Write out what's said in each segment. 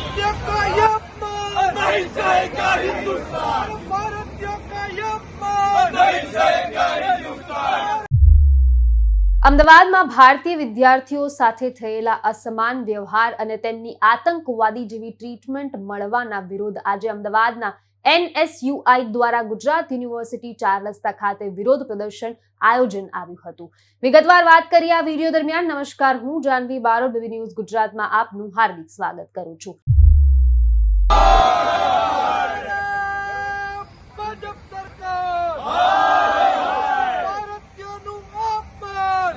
भारतीयों का ये अपमान नहीं सहेगा हिंदुस्तान, भारतीयों का ये अपमान नहीं सहेगा हिंदुस्तान। અમદાવાદમાં ભારતીય વિદ્યાર્થીઓ સાથે થયેલા અસમાન વ્યવહાર અને તેમની આતંકવાદી જેવી ટ્રીટમેન્ટ મળવાના વિરોધ આજે અમદાવાદના NSUI દ્વારા ગુજરાત યુનિવર્સિટી 4 રસ્તા ખાતે વિરોધ પ્રદર્શન આયોજન આવ્યું હતું. વિગતવાર વાત કરીએ આ વિડીયો દરમિયાન. નમસ્કાર, હું જાનવી બારોટ, બીબી ન્યૂઝ ગુજરાતમાં આપનું હાર્દિક સ્વાગત કરું છું. ભાજપ સરકાર ભારતીયોનું અપમાન.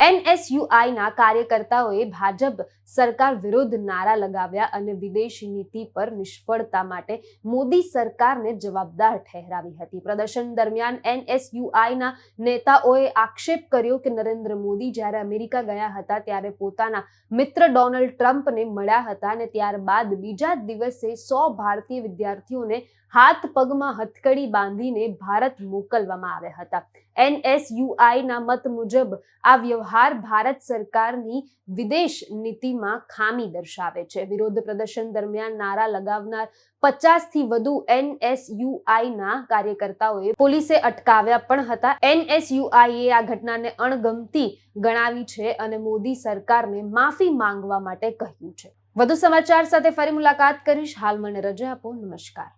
NSUI ના કાર્યકર્તાઓએ ભાજપ સરકાર વિરુદ્ધ નારા લગાવ્યા અને વિદેશ નીતિ પર નિષ્ફળતા માટે મોદી સરકારને જવાબદાર ઠહેરાવી હતી. પ્રદર્શન દરમિયાન NSUI ના નેતાઓએ આક્ષેપ કર્યો કે નરેન્દ્ર મોદી જ્યારે અમેરિકા ગયા હતા ત્યારે પોતાના મિત્ર ડોનાલ્ડ ટ્રમ્પને મળ્યા હતા અને ત્યારબાદ બીજા જ દિવસે 100 ભારતીય વિદ્યાર્થીઓને હાથ પગમાં હથકડી બાંધીને ભારત મોકલવામાં આવ્યા હતા. NSUI ના મત મુજબ આ વ્યવહાર ભારત સરકારની વિદેશ નીતિમાં ખામી દર્શાવે છે. વિરોધ પ્રદર્શન દરમિયાન નારા લગાવનાર 50 થી વધુ NSUI ના કાર્યકર્તાઓએ પોલીસે અટકાવ્યા પણ હતા. NSUI આ ઘટનાને અણગમતી ગણાવી છે અને મોદી સરકારને માફી માંગવા માટે કહ્યું છે. વધુ સમાચાર સાથે ફરી મુલાકાત કરીશ. હાલ મને રજા આપો. નમસ્કાર.